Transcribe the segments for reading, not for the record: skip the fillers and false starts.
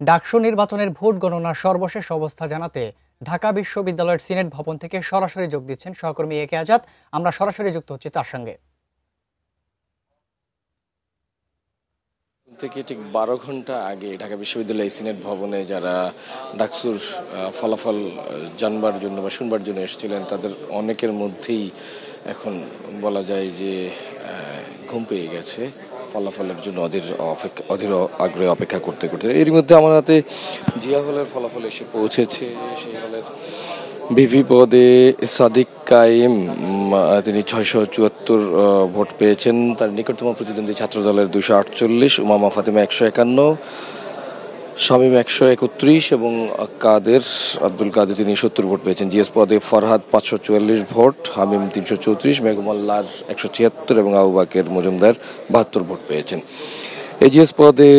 ডাকসু নির্বাচনের ভোট গণনার সর্বশেষ অবস্থা জানাতে ঢাকা বিশ্ববিদ্যালয়ের সিনেট ভবন থেকে সরাসরি যোগ দিচ্ছেন সহকর্মী এ কে আজাদ। আমরা সরাসরি যুক্ত হচ্ছি তার সঙ্গে। থেকে ঠিক 12 ঘন্টা আগে ঢাকা বিশ্ববিদ্যালয়ের সিনেট ভবনে যারা ডাকসুর ফলাফল জানবার জন্য বা শুনবার জন্য এসেছিলেন তাদের অনেকের মধ্যেই এখন বলা যায় যে ঘুম পেয়ে গেছে ফলাফলের জন্য অধীর আগ্রহে অপেক্ষা করতে করতে। এর মধ্যে আমার হাতে জিয়া হলের ফলাফল এসে পৌঁছেছে। সেই হলের ভিপি পদে সাদিক কায়েম তিনি 674 ভোট পেয়েছেন। তার নিকটতম প্রতিদ্বন্দ্বী ছাত্রদলের 248, উমামা ফাতিমা 151, শামীম 131 এবং আব্দুল কাদের তিনি 70 ভোট পেয়েছেন। জিএস পদে ফরহাদ 544 ভোট, হামিম 334, মেঘমাল্লার 176 এবং আবু বাকের মজুমদার 72 ভোট পেয়েছেন। এজিএস পদে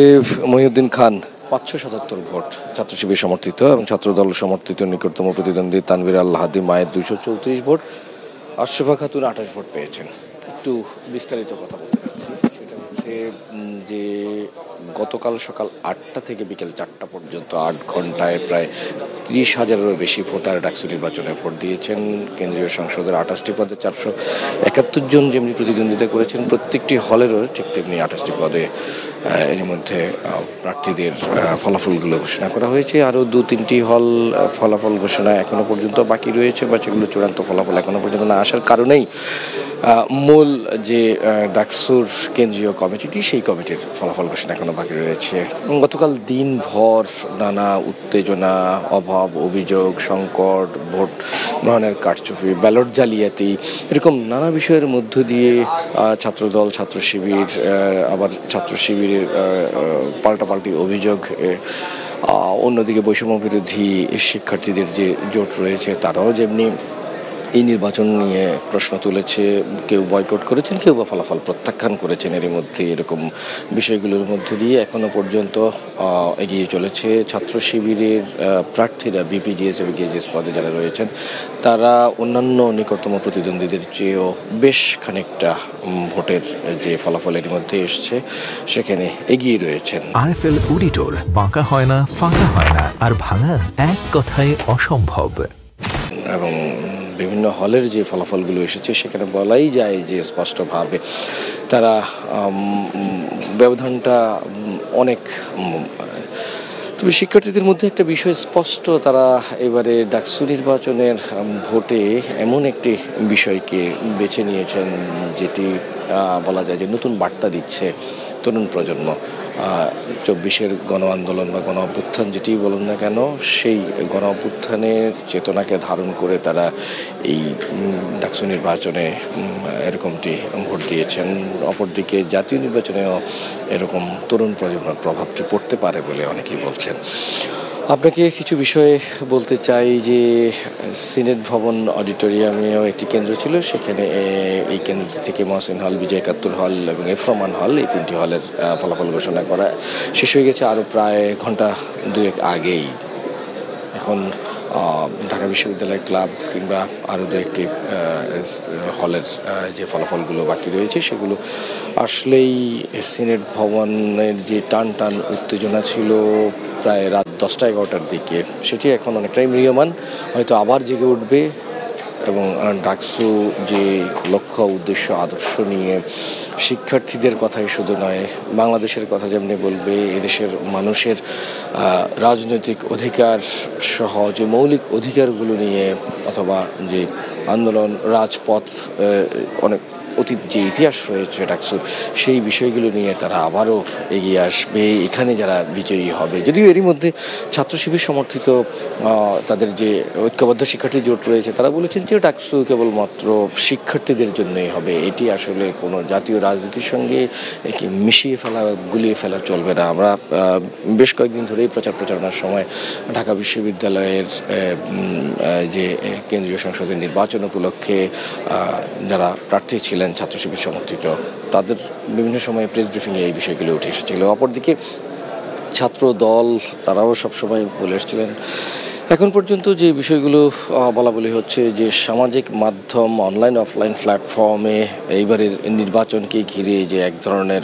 মহিউদ্দিন খান 577 ভোট ছাত্র শিবির সমর্থিত এবং ছাত্রদল সমর্থিত নিকটতম প্রতিদ্বন্দ্বী তানভীর আল হাদি মায়ের 234 ভোট, আশরাফা খাতুন 28 ভোট পেয়েছেন। একটু বিস্তারিত কথা বলতে চাচ্ছি, সেটা হচ্ছে যে গতকাল সকাল 8টা থেকে বিকেল 4টা পর্যন্ত 8 ঘন্টায় প্রায় 30,000-এরও বেশি ভোটার ডাকসু নির্বাচনে ভোট দিয়েছেন। কেন্দ্রীয় সংসদের 28টি পদে 471 জন যেমনি প্রতিদ্বন্দ্বিতা করেছেন, প্রত্যেকটি হলেরও ঠিক তেমনি 28টি পদে এর মধ্যে প্রার্থীদের ফলাফলগুলো ঘোষণা করা হয়েছে। আরও 2-3টি হল ফলাফল ঘোষণা এখনো পর্যন্ত বাকি রয়েছে, বা সেগুলো চূড়ান্ত ফলাফল এখনো পর্যন্ত না আসার কারণেই মূল যে ডাকসুর কেন্দ্রীয় কমিটিটি, সেই কমিটির ফলাফল ঘোষণা এখনো বাকি রয়েছে। গতকাল দিনভর নানা উত্তেজনা, অভাব, অভিযোগ, সংকট, ভোট গ্রহণের কারচুপি, ব্যালট জালিয়াতি, এরকম নানা বিষয়ের মধ্য দিয়ে ছাত্রদল, ছাত্র শিবির, আবার ছাত্র শিবিরের পাল্টাপাল্টি অভিযোগ, অন্যদিকে বৈষম্য বিরোধী শিক্ষার্থীদের যে জোট রয়েছে তারাও যেমনি এই নির্বাচন নিয়ে প্রশ্ন তুলেছে। কেউ বয়কট করেছেন, কেউ বা ফলাফল প্রত্যাখ্যান করেছেন। এর মধ্যে এরকম বিষয়গুলোর মধ্যে দিয়ে এখনো পর্যন্ত এগিয়ে চলেছে ছাত্র শিবিরের প্রার্থীরা। বিপিজিএস এবং গেজিএস পদে যারা রয়েছেন তারা অন্যান্য নিকটতম প্রতিদ্বন্দ্বীদের চেয়েও বেশ খানিকটা ভোটের যে ফলাফল এর মধ্যে এসছে সেখানে এগিয়ে রয়েছেন। আরএফএল অডিটর, বাঁকা হয় না, ফাঁকা হয় না, আর ভাঙা এক কথায় অসম্ভব। এবং বিভিন্ন হলের যে ফলাফলগুলো এসেছে সেখানে বলাই যায় যে স্পষ্টভাবে তারা ব্যবধানটা অনেক। তবে শিক্ষার্থীদের মধ্যে একটা বিষয় স্পষ্ট, তারা এবারে ডাকসু নির্বাচনের ভোটে এমন একটি বিষয়কে বেছে নিয়েছেন যেটি বলা যায় যে নতুন বার্তা দিচ্ছে তরুণ প্রজন্ম। 24-এর গণ আন্দোলন বা গণ অভ্যুত্থান যেটি বলুন না কেন, সেই গণ অভ্যুত্থানের চেতনাকে ধারণ করে তারা এই ডাকসু নির্বাচনে এরকমটি ভোট দিয়েছেন। অপরদিকে জাতীয় নির্বাচনেও এরকম তরুণ প্রজন্মের প্রভাবটি পড়তে পারে বলে অনেকেই বলছেন। আপনাকে কিছু বিষয়ে বলতে চাই যে সিনেট ভবন অডিটোরিয়ামেও একটি কেন্দ্র ছিল, সেখানে এই কেন্দ্র থেকে মহসিন হল, বিজয় 71 হল এবং এফরমান হল, এই 3টি হলের ফলাফল ঘোষণা করা শেষ হয়ে গেছে আরও প্রায় ঘন্টা 2 আগেই। এখন ঢাকা বিশ্ববিদ্যালয় ক্লাব কিংবা আরও 2-1টি হলের যে ফলাফলগুলো বাকি রয়েছে সেগুলো আসলেই সিনেট ভবনের যে টান উত্তেজনা ছিল প্রায় রাত 10টা-11টার দিকে, সেটি এখন অনেকটাই ম্রিয়মান, হয়তো আবার জেগে উঠবে। এবং ডাকসু যে লক্ষ্য, উদ্দেশ্য, আদর্শ নিয়ে শিক্ষার্থীদের কথাই শুধু নয়, বাংলাদেশের কথা যেমনি বলবে, এদেশের মানুষের রাজনৈতিক অধিকার সহ যে মৌলিক অধিকারগুলো নিয়ে, অথবা যে আন্দোলন, রাজপথ, অনেক অতীত যে ইতিহাস রয়েছে ডাকসুর, সেই বিষয়গুলো নিয়ে তারা আবারও এগিয়ে আসবে এখানে যারা বিজয়ী হবে। যদিও এরই মধ্যে ছাত্র শিবির সমর্থিত তাদের যে ঐক্যবদ্ধ শিক্ষার্থী জোট রয়েছে তারা বলেছেন যে ডাকসু কেবলমাত্র শিক্ষার্থীদের জন্যই হবে, এটি আসলে কোনো জাতীয় রাজনীতির সঙ্গে একে মিশিয়ে ফেলা, গুলিয়ে ফেলা চলবে না। আমরা বেশ কয়েকদিন ধরেই প্রচারণার সময় ঢাকা বিশ্ববিদ্যালয়ের যে কেন্দ্রীয় সংসদের নির্বাচন উপলক্ষে যারা প্রার্থী ছিলেন ছাত্র শিবির সমর্থিত, তাদের বিভিন্ন সময় প্রেস ব্রিফিংয়ে এই বিষয়গুলো উঠে এসেছিল। অপরদিকে ছাত্র দল তারাও সবসময় বলে এসেছিলেন এখন পর্যন্ত যে বিষয়গুলো বলা বলি হচ্ছে যে সামাজিক মাধ্যম, অনলাইন অফলাইন প্ল্যাটফর্মে এইবারের নির্বাচনকে ঘিরে যে এক ধরনের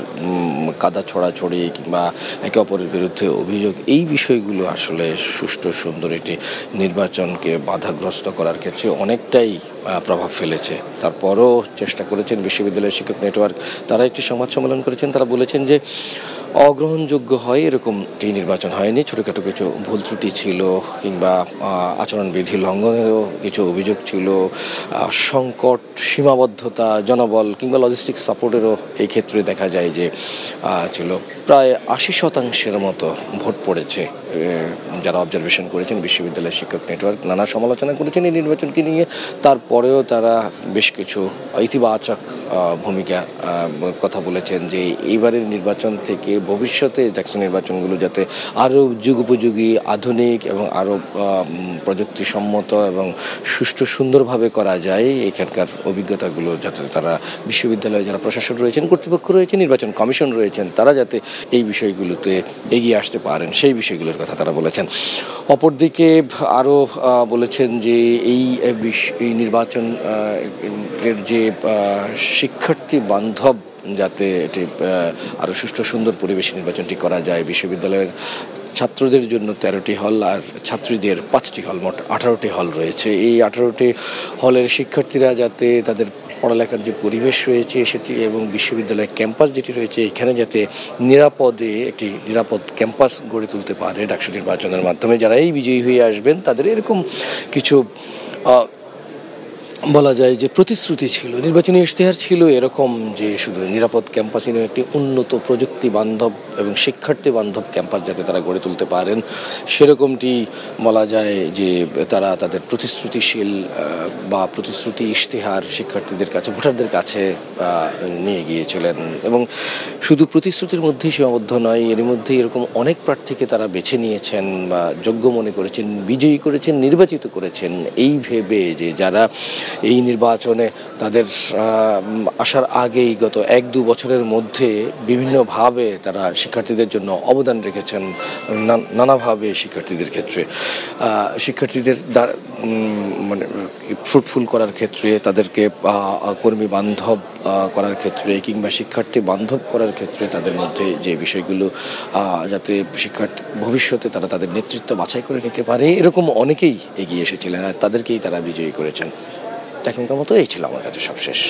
কাদা ছড়াছড়ি কিংবা একে অপরের বিরুদ্ধে অভিযোগ, এই বিষয়গুলো আসলে সুষ্ঠু সুন্দর একটি নির্বাচনকে বাধাগ্রস্ত করার ক্ষেত্রে অনেকটাই প্রভাব ফেলেছে। তারপরও চেষ্টা করেছেন বিশ্ববিদ্যালয় শিক্ষক নেটওয়ার্ক, তারা একটি সংবাদ সম্মেলন করেছেন। তারা বলেছেন যে অগ্রহণযোগ্য হয় এরকম এই নির্বাচন হয়নি, ছোটোখাটো কিছু ভুল ত্রুটি ছিল কিংবা আচরণবিধি লঙ্ঘনেরও কিছু অভিযোগ ছিল, সংকট, সীমাবদ্ধতা, জনবল কিংবা লজিস্টিক সাপোর্টেরও এই ক্ষেত্রে দেখা যায় যে ছিল। প্রায় ৮০% মতো ভোট পড়েছে। যারা অবজারভেশন করেছেন বিশ্ববিদ্যালয় শিক্ষক নেটওয়ার্ক নানা সমালোচনা করেছেন এই নির্বাচনকে নিয়ে, তারপরেও তারা বেশ কিছু ইতিবাচক ভূমিকা কথা বলেছেন যে এইবারের নির্বাচন থেকে ভবিষ্যতে ডাকসু নির্বাচনগুলো যাতে আরও যুগোপযোগী, আধুনিক এবং আরও প্রযুক্তিসম্মত এবং সুষ্ঠু সুন্দরভাবে করা যায়, এখানকার অভিজ্ঞতাগুলো যাতে তারা বিশ্ববিদ্যালয়ে যারা প্রশাসন রয়েছেন, কর্তৃপক্ষ রয়েছেন, নির্বাচন কমিশন রয়েছেন, তারা যাতে এই বিষয়গুলোতে এগিয়ে আসতে পারেন সেই বিষয়গুলোর কথা তারা বলেছেন। অপরদিকে আরও বলেছেন যে এই নির্বাচন এর যে শিক্ষার্থী বান্ধব, যাতে এটি আরও সুষ্ঠু সুন্দর পরিবেশে নির্বাচনটি করা যায়। বিশ্ববিদ্যালয়ের ছাত্রদের জন্য 13টি হল আর ছাত্রীদের 5টি হল, মোট 18টি হল রয়েছে। এই 18টি হলের শিক্ষার্থীরা যাতে তাদের পড়ালেখার যে পরিবেশ রয়েছে সেটি এবং বিশ্ববিদ্যালয়ের ক্যাম্পাস যেটি রয়েছে এখানে যাতে নিরাপদে একটি নিরাপদ ক্যাম্পাস গড়ে তুলতে পারে ডাকসু নির্বাচনের মাধ্যমে, যারা এই বিজয়ী হয়ে আসবেন তাদের এরকম কিছু বলা যায় যে প্রতিশ্রুতি ছিল, নির্বাচনী ইশতেহার ছিল এরকম যে শুধু নিরাপদ ক্যাম্পাসই নয়, একটি উন্নত প্রযুক্তি বান্ধব এবং শিক্ষার্থী বান্ধব ক্যাম্পাস যাতে তারা গড়ে তুলতে পারেন সেরকমটি বলা যায় যে তারা তাদের প্রতিশ্রুতিশীল বা প্রতিশ্রুতি ইশতেহার শিক্ষার্থীদের কাছে, ভোটারদের কাছে নিয়ে গিয়েছিলেন। এবং শুধু প্রতিশ্রুতির মধ্যেই সীমাবদ্ধ নয়, এর মধ্যে এরকম অনেক প্রার্থীকে তারা বেছে নিয়েছেন বা যোগ্য মনে করেছেন, বিজয়ী করেছেন, নির্বাচিত করেছেন এই ভেবে যে যারা এই নির্বাচনে তাদের আসার আগেই গত 1-2 বছরের মধ্যে বিভিন্নভাবে তারা শিক্ষার্থীদের জন্য অবদান রেখেছেন, নানাভাবে শিক্ষার্থীদের ক্ষেত্রে, শিক্ষার্থীদের মানে ফ্রুটফুল করার ক্ষেত্রে, তাদেরকে কর্মী বান্ধব করার ক্ষেত্রে কিংবা শিক্ষার্থী বান্ধব করার ক্ষেত্রে তাদের মধ্যে যে বিষয়গুলো যাতে শিক্ষার্থী ভবিষ্যতে তারা তাদের নেতৃত্ব বাছাই করে নিতে পারে, এরকম অনেকেই এগিয়ে এসেছিলেন আর তাদেরকেই তারা বিজয়ী করেছেন। এখনকার মতো এই ছিল আমার কাছে সবশেষ।